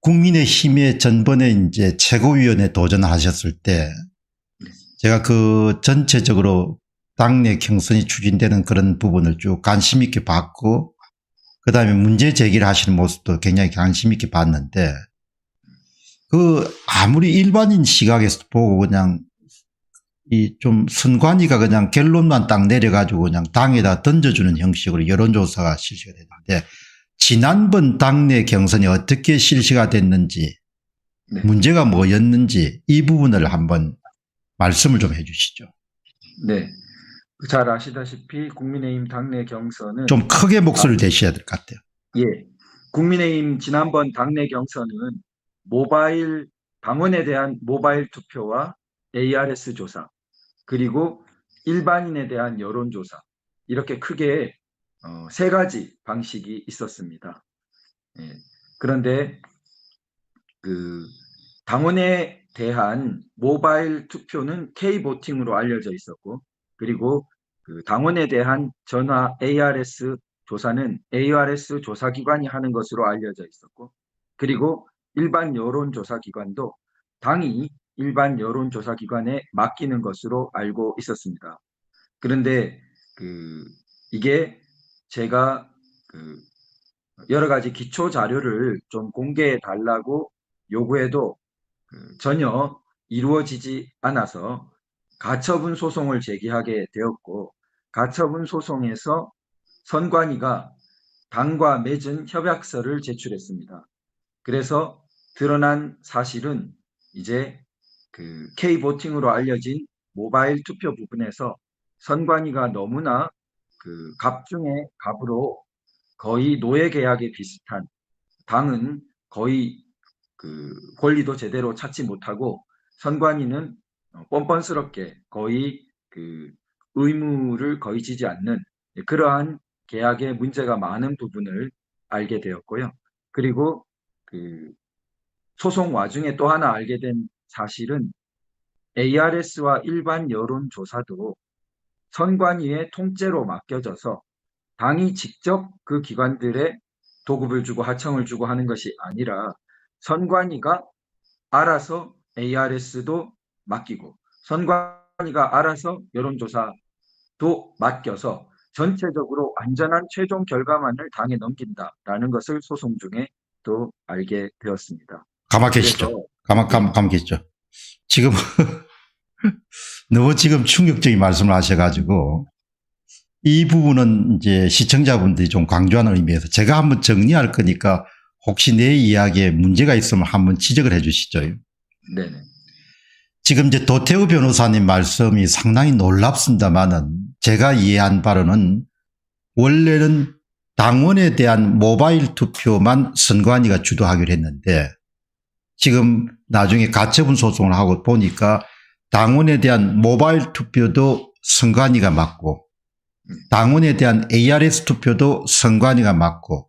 국민의힘에 전번에 이제 최고위원회 도전하셨을 때 제가 그 전체적으로 당내 경선이 추진되는 그런 부분을 쭉 관심 있게 봤고 그다음에 문제 제기를 하시는 모습도 굉장히 관심 있게 봤는데 그 아무리 일반인 시각에서 보고 그냥 이 좀 선관위가 그냥 결론만 딱 내려가지고 그냥 당에다 던져주는 형식으로 여론조사가 실시가 됐는데 지난번 당내 경선이 어떻게 실시가 됐는지 네. 문제가 뭐였는지 이 부분을 한번 말씀을 좀 해 주시죠. 네. 잘 아시다시피 국민의힘 당내 경선은 좀 크게 목소리를 내셔야 될 것 같아요. 예. 국민의힘 지난번 당내 경선은 모바일 당원에 대한 모바일 투표와 ARS 조사 그리고 일반인에 대한 여론조사 이렇게 크게 세 가지 방식이 있었습니다. 예. 그런데 그 당원에 대한 모바일 투표는 K보팅으로 알려져 있었고 그리고 그 당원에 대한 전화 ARS 조사는 ARS 조사기관이 하는 것으로 알려져 있었고 그리고 일반 여론조사기관도 당이 일반 여론조사기관에 맡기는 것으로 알고 있었습니다. 그런데 이게 제가 여러 가지 기초 자료를 좀 공개해 달라고 요구해도 전혀 이루어지지 않아서 가처분 소송을 제기하게 되었고 가처분 소송에서 선관위가 당과 맺은 협약서를 제출했습니다. 그래서 드러난 사실은 이제 K보팅으로 알려진 모바일 투표 부분에서 선관위가 너무나 갑 중에 갑으로 거의 노예 계약에 비슷한 당은 거의 권리도 제대로 찾지 못하고 선관위는 뻔뻔스럽게 거의 의무를 거의 지지 않는 그러한 계약에 문제가 많은 부분을 알게 되었고요. 그리고 소송 와중에 또 하나 알게 된 사실은 ARS와 일반 여론조사도 선관위의 통째로 맡겨져서 당이 직접 그 기관들에 도급을 주고 하청을 주고 하는 것이 아니라 선관위가 알아서 ARS도 맡기고 선관위가 알아서 여론조사도 맡겨서 전체적으로 안전한 최종 결과만을 당에 넘긴다라는 것을 소송 중에 또 알게 되었습니다. 가만 그래서 계시죠. 가만 계시죠. 지금 너무 지금 충격적인 말씀을 하셔가지고 이 부분은 이제 시청자분들이 좀 강조하는 의미에서 제가 한번 정리할 거니까 혹시 내 이야기에 문제가 있으면 한번 지적을 해 주시죠. 네네. 지금 이제 도태우 변호사님 말씀이 상당히 놀랍습니다만은 제가 이해한 바로는 원래는 당원에 대한 모바일 투표만 선관위가 주도하기로 했는데 지금 나중에 가처분 소송을 하고 보니까 당원에 대한 모바일 투표도 선관위가 맡고 당원에 대한 ARS 투표도 선관위가 맡고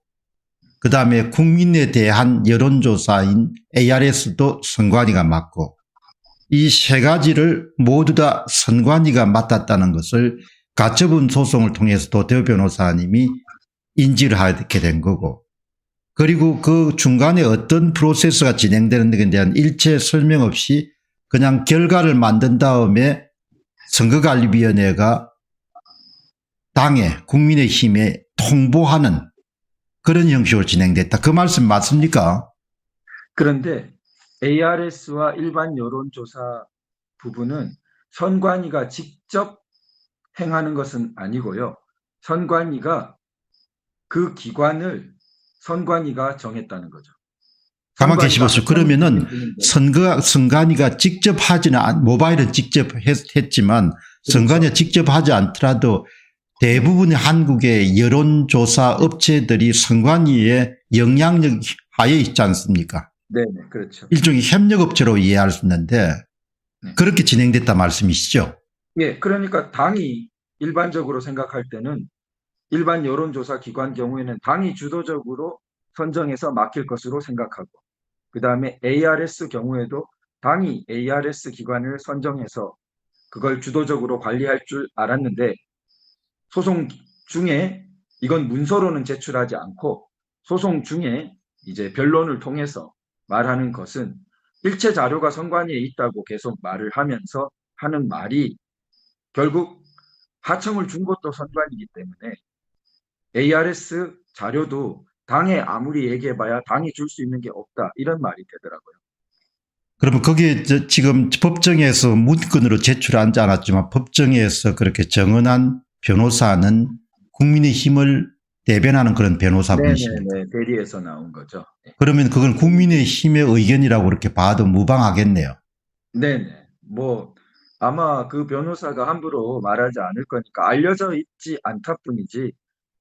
그다음에 국민에 대한 여론조사인 ARS도 선관위가 맡고 이 세 가지를 모두 다 선관위가 맡았다는 것을 가처분 소송을 통해서 도태우 변호사님이 인지를 하게 된 거고 그리고 그 중간에 어떤 프로세스가 진행되는 것에 대한 일체 설명 없이 그냥 결과를 만든 다음에 선거관리위원회가 당에 국민의힘에 통보하는 그런 형식으로 진행됐다. 그 말씀 맞습니까? 그런데 ARS와 일반 여론조사 부분은 선관위가 직접 행하는 것은 아니고요. 선관위가 그 기관을 선관위가 정했다는 거죠. 가만 계시보시오. 그러면은 선관위가 직접 하지는 모바일은 직접 했지만 선관위가 직접 하지 않더라도 대부분의 한국의 여론조사 업체들이 선관위의 영향력 하에 있지 않습니까? 네, 그렇죠. 일종의 협력업체로 이해할 수 있는데 그렇게 진행됐다 말씀이시죠? 예, 그러니까 당이 일반적으로 생각할 때는 일반 여론조사 기관 경우에는 당이 주도적으로 선정해서 맡길 것으로 생각하고 그 다음에 ARS 경우에도 당이 ARS 기관을 선정해서 그걸 주도적으로 관리할 줄 알았는데 소송 중에 이건 문서로는 제출하지 않고 소송 중에 이제 변론을 통해서 말하는 것은 일체 자료가 선관위에 있다고 계속 말을 하면서 하는 말이 결국 하청을 준 것도 선관위이기 때문에 ARS 자료도 당에 아무리 얘기해봐야 당이 줄 수 있는 게 없다. 이런 말이 되더라고요. 그러면 거기에 지금 법정에서 문건으로 제출하지 않았지만 법정에서 그렇게 정언한 변호사는 국민의힘을 대변하는 그런 변호사분이십니까? 네네네. 대리에서 나온 거죠. 네. 그러면 그건 국민의힘의 의견이라고 그렇게 봐도 무방하겠네요. 네네. 뭐 아마 그 변호사가 함부로 말하지 않을 거니까 알려져 있지 않다 뿐이지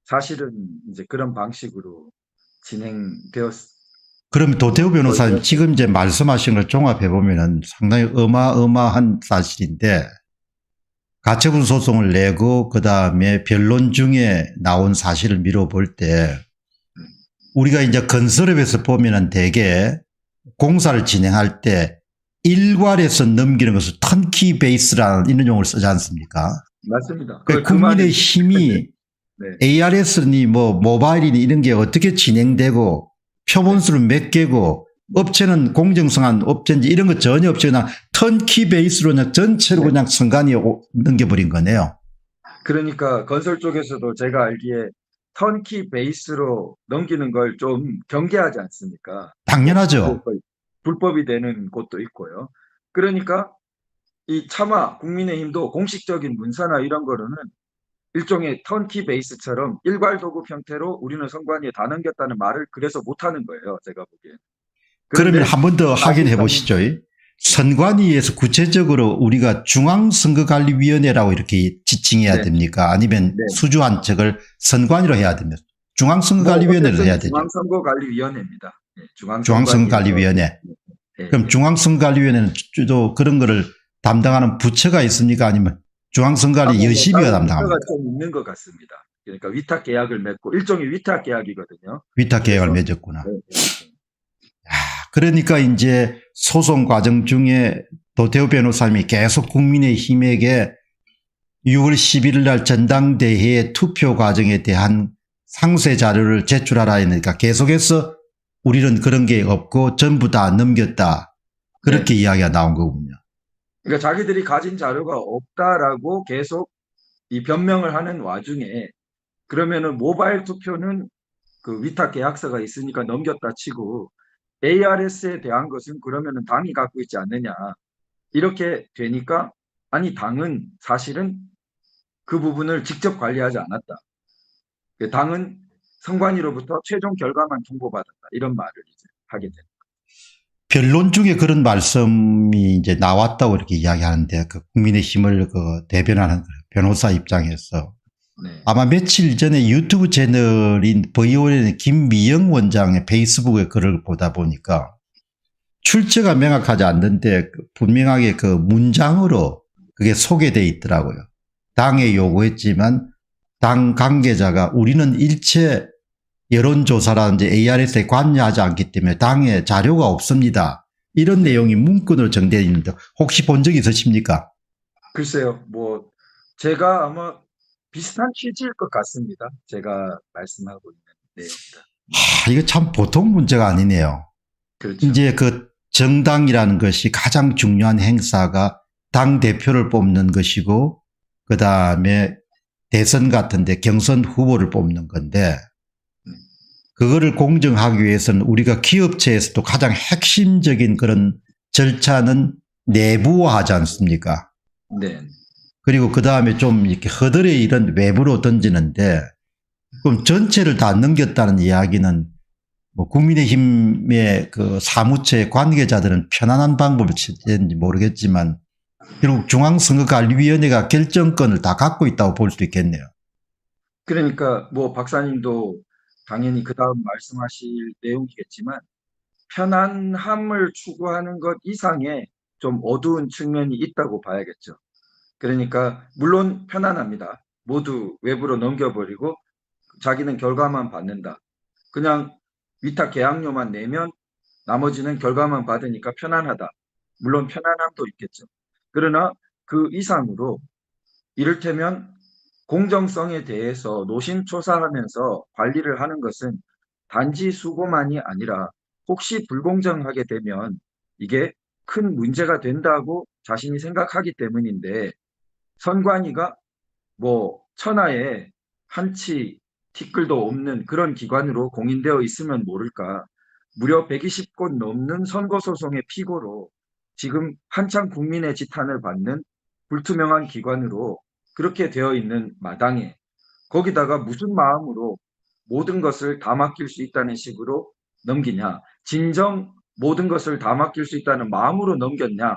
사실은 이제 그런 방식으로 진행되었 그러면 도태우 변호사님 걸렸죠. 지금 이제 말씀하신 걸 종합해 보면은 상당히 어마어마한 사실인데 가처분 소송을 내고 그다음에 변론 중에 나온 사실을 미뤄볼 때 우리가 이제 건설업에서 보면은 대개 공사를 진행할 때 일괄해서 넘기는 것을 턴키 베이스라는 이런 용어를 쓰지 않습니까? 맞습니다. 그러니까 그 말은 국민의힘이 네. ARS니 뭐 모바일이니 이런 게 어떻게 진행되고 표본수를 몇 개고 업체는 공정성한 업체인지 이런 거 전혀 없이 그냥 턴키 베이스로 그냥 전체로 네. 그냥 선관위에 넘겨버린 거네요. 그러니까 건설 쪽에서도 제가 알기에 턴키 베이스로 넘기는 걸 좀 경계하지 않습니까? 당연하죠. 불법이 되는 곳도 있고요. 그러니까 이 차마 국민의힘도 공식적인 문서나 이런 거로는 일종의 턴키 베이스처럼 일괄 도급 형태로 우리는 선관위에 다 넘겼다는 말을 그래서 못하는 거예요. 제가 보기엔. 그러면 그런데 한 번 더 확인해 보시죠. 선관위에서 구체적으로 우리가 중앙선거관리위원회라고 이렇게 지칭해야 네. 됩니까? 아니면 네. 수주한 척을 선관위로 해야 됩니다. 중앙선거관리위원회로 해야 되죠. 중앙선거관리위원회입니다. 네, 중앙선거관리위원회. 네, 그럼 네. 중앙선거관리위원회는 주로 그런 거를 담당하는 부처가 있습니까? 아니면 중앙선거관리 여시비가 다른 담당합니까? 문제가 좀 있는 것 같습니다. 그러니까 위탁 계약을 맺고 일종의 위탁 계약이거든요. 위탁 계약을 그래서 맺었구나. 네, 네. 그러니까 이제 소송 과정 중에 도태우 변호사님이 계속 국민의힘에게 6월 11일 날 전당대회 투표 과정에 대한 상세 자료를 제출하라 하니까 계속해서 우리는 그런 게 없고 전부 다 넘겼다. 그렇게 이야기가 나온 거군요. 그러니까 자기들이 가진 자료가 없다라고 계속 이 변명을 하는 와중에 그러면은 모바일 투표는 그 위탁 계약서가 있으니까 넘겼다 치고 ARS에 대한 것은 그러면은 당이 갖고 있지 않느냐 이렇게 되니까 아니 당은 사실은 그 부분을 직접 관리하지 않았다. 당은 선관위로부터 최종 결과만 통보받았다. 이런 말을 이제 하게 됩니다. 변론 중에 그런 말씀이 이제 나왔다고 이렇게 이야기하는데 그 국민의힘을 대변하는 변호사 입장에서 네. 아마 며칠 전에 유튜브 채널인 VON의 김미영 원장의 페이스북에 글을 보다 보니까 출처가 명확하지 않는데 분명하게 그 문장으로 그게 소개되어 있더라고요. 당에 요구했지만 당 관계자가 우리는 일체 여론조사라든지 ARS에 관여하지 않기 때문에 당에 자료가 없습니다. 이런 내용이 문건으로 정되어 있는데 혹시 본 적 있으십니까? 글쎄요. 뭐 제가 아마 비슷한 취지일 것 같습니다. 제가 말씀하고 있는 내용이다. 이거 참 보통 문제가 아니네요. 그렇죠. 이제 그 정당이라는 것이 가장 중요한 행사가 당 대표를 뽑는 것이고 그다음에 대선 같은데 경선 후보를 뽑는 건데 그거를 공정하기 위해서는 우리가 기업체에서도 가장 핵심적인 그런 절차는 내부화하지 않습니까? 네. 그리고 그다음에 좀 이렇게 허들의 일은 외부로 던지는데 그럼 전체를 다 넘겼다는 이야기는 뭐 국민의힘의 그 사무처의 관계자들은 편안한 방법을 찾는지 모르겠지만 결국 중앙선거관리위원회가 결정권을 다 갖고 있다고 볼 수도 있겠네요. 그러니까 뭐 박사님도 당연히 그 다음 말씀하실 내용이겠지만 편안함을 추구하는 것 이상의 좀 어두운 측면이 있다고 봐야겠죠. 그러니까 물론 편안합니다. 모두 외부로 넘겨버리고 자기는 결과만 받는다. 그냥 위탁 계약료만 내면 나머지는 결과만 받으니까 편안하다. 물론 편안함도 있겠죠. 그러나 그 이상으로 이를테면 공정성에 대해서 노심초사하면서 관리를 하는 것은 단지 수고만이 아니라 혹시 불공정하게 되면 이게 큰 문제가 된다고 자신이 생각하기 때문인데, 선관위가 뭐 천하에 한치 티끌도 없는 그런 기관으로 공인되어 있으면 모를까, 무려 120곳 넘는 선거소송의 피고로 지금 한창 국민의 지탄을 받는 불투명한 기관으로 그렇게 되어 있는 마당에, 거기다가 무슨 마음으로 모든 것을 다 맡길 수 있다는 식으로 넘기냐, 진정 모든 것을 다 맡길 수 있다는 마음으로 넘겼냐,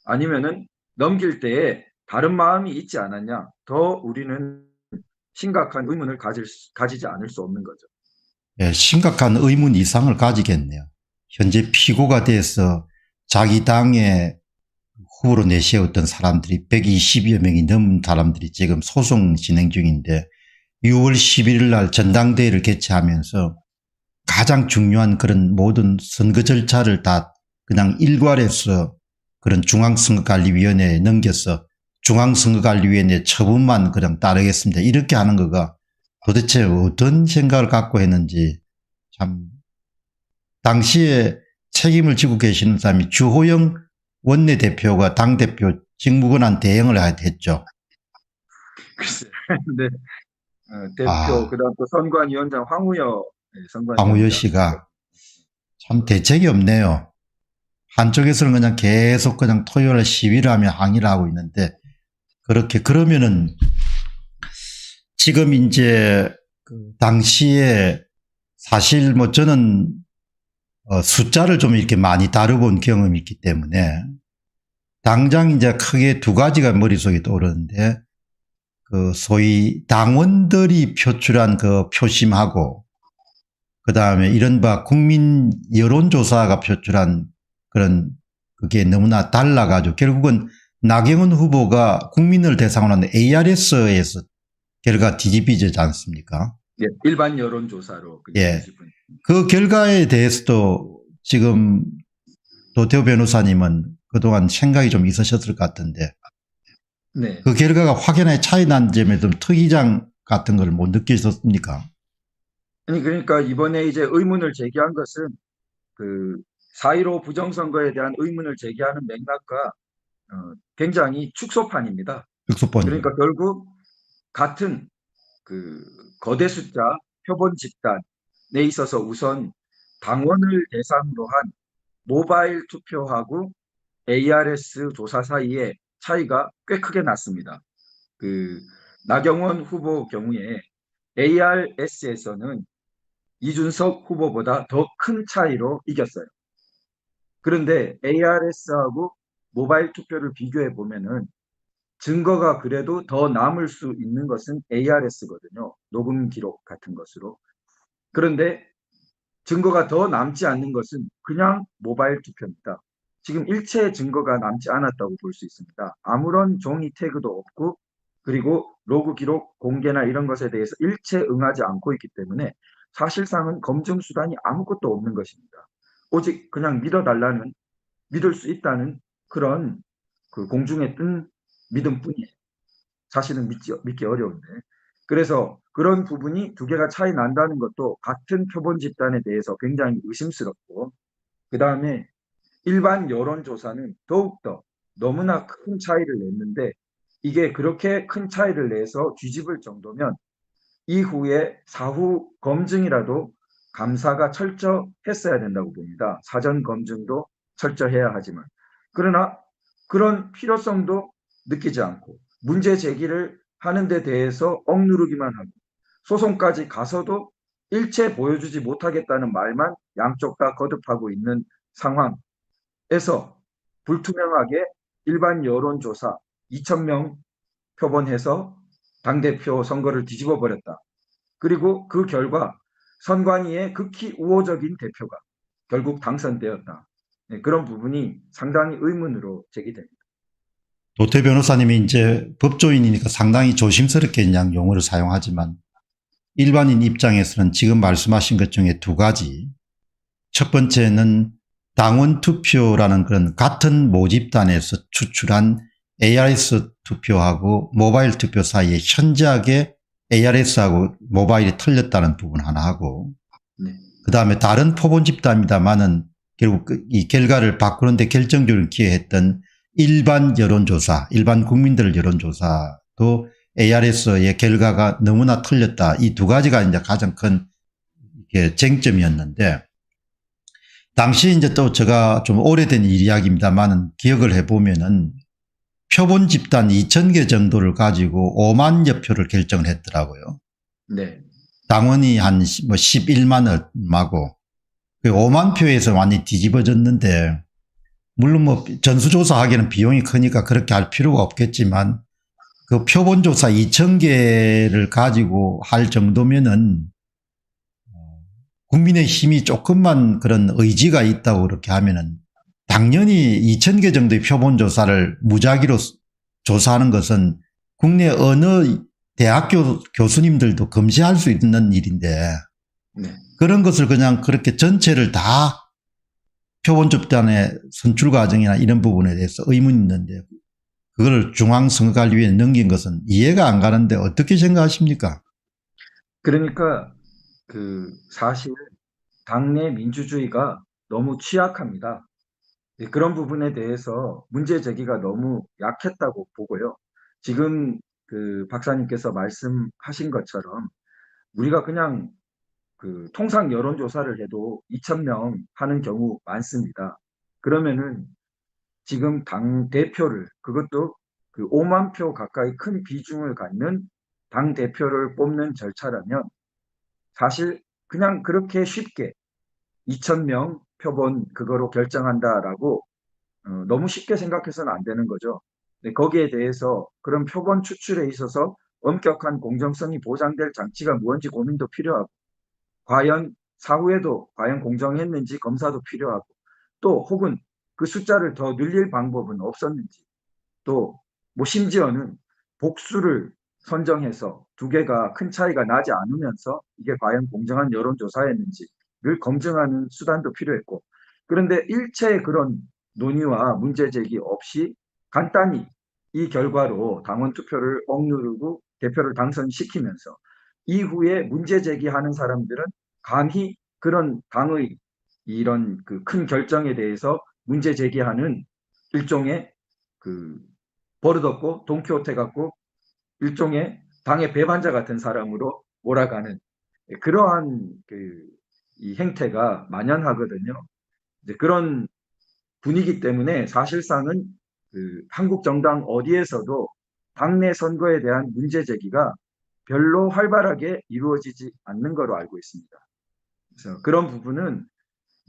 아니면은 넘길 때에 다른 마음이 있지 않았냐, 더 우리는 심각한 의문을 가지지 않을 수 없는 거죠. 예, 심각한 의문 이상을 가지겠네요. 현재 피고가 돼서 자기 당의 후보로 내세웠던 사람들이 120여 명이 넘은 사람들이 지금 소송 진행 중인데 6월 11일 날 전당대회를 개최하면서 가장 중요한 그런 모든 선거 절차를 다 그냥 일괄해서 그런 중앙선거관리위원회에 넘겨서 중앙선거관리위원회 처분만 그냥 따르겠습니다. 이렇게 하는 거가 도대체 어떤 생각을 갖고 했는지, 참 당시에 책임을 지고 계시는 사람이 주호영 원내대표가 당대표 직무권한 대행을 했죠. 글쎄, 근데 대표, 아, 그다음 또 선관위원장 황우여 황우여 선관위원장. 씨가 참 대책이 없네요. 한쪽에서는 그냥 계속 그냥 토요일에 시위를 하며 항의를 하고 있는데, 그러면은 지금 이제 그 당시에 사실 뭐 저는 숫자를 좀 이렇게 많이 다뤄본 경험이 있기 때문에 당장 이제 크게 두 가지가 머릿속에 떠오르는데, 그 소위 당원들이 표출한 그 표심하고 그다음에 이른바 국민 여론조사가 표출한 그런 그게 너무나 달라가지고 결국은 나경원 후보가 국민을 대상으로 하는 ARS에서 결과 뒤집어지지 않습니까? 예, 일반 여론조사로 예. 뒤집은. 그 결과에 대해서도 지금 도태우 변호사님은 그동안 생각이 좀 있으셨을 것 같은데, 네. 그 결과가 확연하게 차이 난 점에 좀 특이장 같은 걸 못 느끼셨습니까? 아니, 그러니까 이번에 이제 의문을 제기한 것은 그 4.15 부정선거에 대한 의문을 제기하는 맥락과 굉장히 축소판입니다. 육소본이. 그러니까 결국 같은 그 거대 숫자 표본 집단에 있어서 우선 당원을 대상으로 한 모바일 투표하고 ARS 조사 사이에 차이가 꽤 크게 났습니다. 그 나경원 후보 경우에 ARS에서는 이준석 후보보다 더 큰 차이로 이겼어요. 그런데 ARS하고 모바일 투표를 비교해 보면은 증거가 그래도 더 남을 수 있는 것은 ARS거든요. 녹음 기록 같은 것으로. 그런데 증거가 더 남지 않는 것은 그냥 모바일 투표입니다. 지금 일체 증거가 남지 않았다고 볼 수 있습니다. 아무런 종이 태그도 없고, 그리고 로그 기록 공개나 이런 것에 대해서 일체 응하지 않고 있기 때문에 사실상은 검증 수단이 아무것도 없는 것입니다. 오직 그냥 믿어달라는, 믿을 수 있다는 그런 그 공중에 뜬 믿음뿐이에요. 사실은 믿기 어려운데. 그래서 그런 부분이 두 개가 차이 난다는 것도 같은 표본 집단에 대해서 굉장히 의심스럽고, 그 다음에 일반 여론조사는 더욱더 너무나 큰 차이를 냈는데, 이게 그렇게 큰 차이를 내서 뒤집을 정도면 이후에 사후 검증이라도 감사가 철저했어야 된다고 봅니다. 사전 검증도 철저해야 하지만. 그러나 그런 필요성도 느끼지 않고 문제 제기를 하는 데 대해서 억누르기만 하고 소송까지 가서도 일체 보여주지 못하겠다는 말만 양쪽 다 거듭하고 있는 상황에서 불투명하게 일반 여론조사 2,000명 표본해서 당대표 선거를 뒤집어 버렸다. 그리고 그 결과 선관위의 극히 우호적인 대표가 결국 당선되었다. 네, 그런 부분이 상당히 의문으로 제기됩니다. 도태 변호사님이 이제 법조인이니까 상당히 조심스럽게 그냥 용어를 사용하지만 일반인 입장에서는 지금 말씀하신 것 중에 두 가지. 첫 번째는 당원 투표라는 그런 같은 모집단에서 추출한 ARS 투표하고 모바일 투표 사이에 현저하게 ARS하고 모바일이 틀렸다는 부분 하나 하고, 네. 그다음에 다른 표본 집단입니다만은 결국 이 결과를 바꾸는데 결정적으로 기여했던 일반 여론조사, 일반 국민들 여론조사도 ARS의 결과가 너무나 틀렸다. 이 두 가지가 이제 가장 큰 쟁점이었는데, 당시 이제 또 제가 좀 오래된 이야기입니다만은 기억을 해보면은 표본 집단 2,000개 정도를 가지고 5만여 표를 결정을 했더라고요. 네. 당원이 한 11만 얼마고 5만 표에서 많이 뒤집어졌는데, 물론 전수조사하기에는 비용이 크니까 그렇게 할 필요가 없겠지만 그 표본조사 2,000개를 가지고 할 정도면은 국민의 힘이 조금만 그런 의지가 있다고 그렇게 하면은 당연히 2,000개 정도의 표본조사를 무작위로 조사하는 것은 국내 어느 대학교 교수님들도 금시할 수 있는 일인데, 네. 그런 것을 그냥 그렇게 전체를 다 표본 집단의 선출 과정이나 이런 부분에 대해서 의문이 있는데, 그걸 중앙선거관리위에 넘긴 것은 이해가 안 가는데 어떻게 생각하십니까? 그러니까 사실 당내 민주주의가 너무 취약합니다. 네, 그런 부분에 대해서 문제 제기가 너무 약했다고 보고요. 지금 박사님께서 말씀하신 것처럼 우리가 그냥 통상 여론조사를 해도 2,000명 하는 경우 많습니다. 그러면은 지금 당 대표를, 그것도 5만 표 가까이 큰 비중을 갖는 당 대표를 뽑는 절차라면 사실 그냥 그렇게 쉽게 2,000명 표본 그거로 결정한다라고 너무 쉽게 생각해서는 안 되는 거죠. 근데 거기에 대해서 그런 표본 추출에 있어서 엄격한 공정성이 보장될 장치가 무언지 고민도 필요하고, 과연 사후에도 과연 공정했는지 검사도 필요하고, 또 혹은 그 숫자를 더 늘릴 방법은 없었는지, 또 뭐 심지어는 복수를 선정해서 두 개가 큰 차이가 나지 않으면서 이게 과연 공정한 여론조사였는지를 검증하는 수단도 필요했고, 그런데 일체의 그런 논의와 문제 제기 없이 간단히 이 결과로 당원 투표를 억누르고 대표를 당선시키면서 이후에 문제 제기하는 사람들은 감히 그런 당의 이런 큰 결정에 대해서 문제 제기하는 일종의 그 버릇없고 돈키호테 같고 일종의 당의 배반자 같은 사람으로 몰아가는 그러한 이 행태가 만연하거든요. 이제 그런 분위기 때문에 사실상은 한국 정당 어디에서도 당내 선거에 대한 문제 제기가 별로 활발하게 이루어지지 않는 거로 알고 있습니다. 그래서 그런 부분은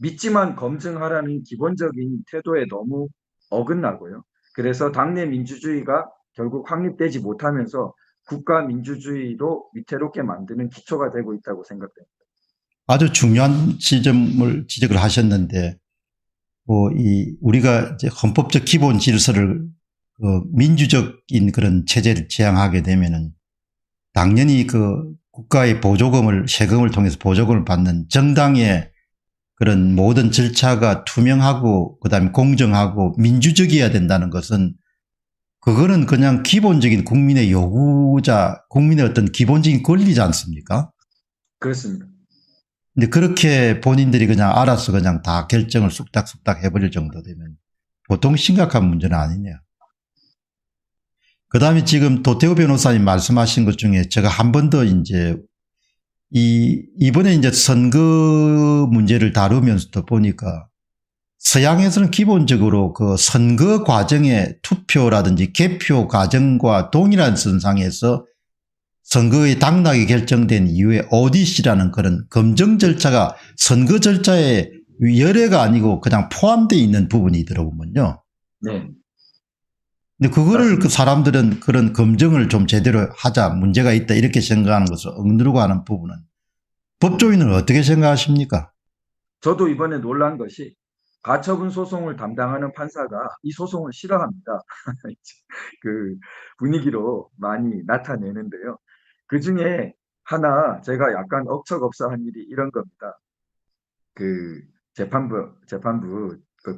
믿지만 검증하라는 기본적인 태도에 너무 어긋나고요. 그래서 당내 민주주의가 결국 확립되지 못하면서 국가 민주주의도 위태롭게 만드는 기초가 되고 있다고 생각됩니다. 아주 중요한 지점을 지적을 하셨는데, 우리가 이제 헌법적 기본 질서를 민주적인 그런 체제를 지향하게 되면은 당연히 국가의 보조금을, 세금을 통해서 보조금을 받는 정당의 그런 모든 절차가 투명하고 그다음에 공정하고 민주적이어야 된다는 것은, 그거는 그냥 기본적인 국민의 요구자, 국민의 어떤 기본적인 권리지 않습니까? 그렇습니다. 근데 그렇게 본인들이 그냥 알아서 그냥 다 결정을 쑥닥쑥닥 해버릴 정도 되면 보통 심각한 문제는 아니네요. 그 다음에 지금 도태우 변호사님 말씀하신 것 중에 제가 한 번 더 이제 이번에 이제 선거 문제를 다루면서도 보니까 서양에서는 기본적으로 그 선거 과정의 투표라든지 개표 과정과 동일한 선상에서 선거의 당락이 결정된 이후에 오디시라는 그런 검증 절차가 선거 절차에 열애가 아니고 그냥 포함되어 있는 부분이 들어보면요. 네, 근데 그거를 그 맞습니다. 사람들은 그런 검증을 좀 제대로 하자, 문제가 있다 이렇게 생각하는 것을 억누르고 하는 부분은, 법조인은 어떻게 생각하십니까? 저도 이번에 놀란 것이 가처분 소송을 담당하는 판사가 이 소송을 싫어합니다. 그 분위기로 많이 나타내는데요. 그 중에 하나 제가 약간 억척없어한 일이 이런 겁니다. 그 재판부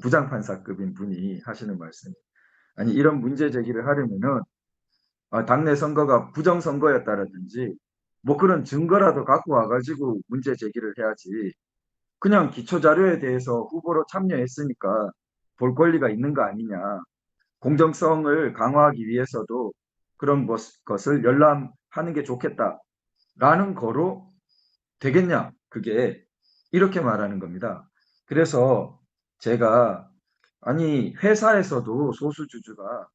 부장판사급인 분이 하시는 말씀. 아니, 이런 문제 제기를 하려면은 당내 선거가 부정선거였다라든지 뭐 그런 증거라도 갖고 와가지고 문제 제기를 해야지. 그냥 기초자료에 대해서 후보로 참여했으니까 볼 권리가 있는 거 아니냐. 공정성을 강화하기 위해서도 그런 것을 열람하는 게 좋겠다라는 거로 되겠냐? 그게 이렇게 말하는 겁니다. 그래서 제가 아니 회사에서도 소수주주가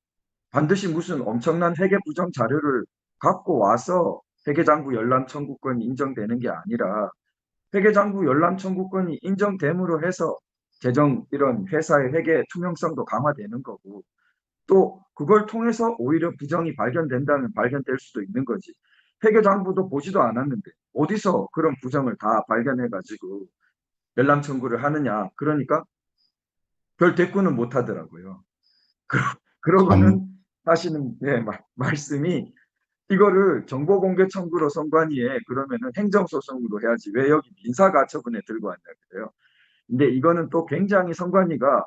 반드시 무슨 엄청난 회계 부정 자료를 갖고 와서 회계장부 열람 청구권이 인정되는 게 아니라 회계장부 열람 청구권이 인정됨으로 해서 재정 이런 회사의 회계 투명성도 강화되는 거고 또 그걸 통해서 오히려 부정이 발견된다면 발견될 수도 있는 거지. 회계장부도 보지도 않았는데 어디서 그런 부정을 다 발견해가지고 열람 청구를 하느냐. 그러니까 별 대꾸는 못 하더라고요. 참, 그러고는 하시는 말씀이 이거를 정보공개 청구로 선관위에 그러면은 행정소송으로 해야지 왜 여기 민사가처분에 들고 왔냐 그래요. 근데 이거는 또 굉장히 선관위가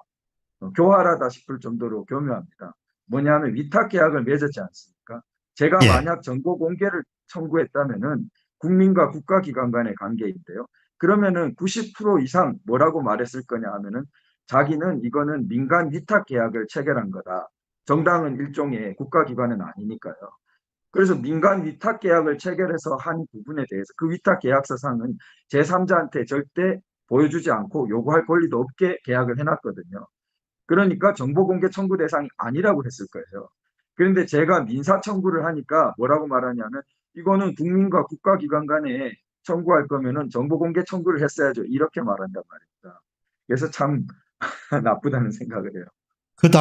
교활하다 싶을 정도로 교묘합니다. 뭐냐면 위탁 계약을 맺었지 않습니까? 제가 예, 만약 정보 공개를 청구했다면은 국민과 국가기관 간의 관계인데요. 그러면은 90% 이상 뭐라고 말했을 거냐 하면은 자기는 이거는 민간 위탁 계약을 체결한 거다. 정당은 일종의 국가기관은 아니니까요. 그래서 민간 위탁 계약을 체결해서 한 부분에 대해서 그 위탁 계약서상은 제3자한테 절대 보여주지 않고 요구할 권리도 없게 계약을 해놨거든요. 그러니까 정보공개 청구 대상이 아니라고 했을 거예요. 그런데 제가 민사 청구를 하니까 뭐라고 말하냐면 이거는 국민과 국가기관 간에 청구할 거면은 정보공개 청구를 했어야죠. 이렇게 말한단 말입니다. 그래서 참 나쁘다는 생각을 해요.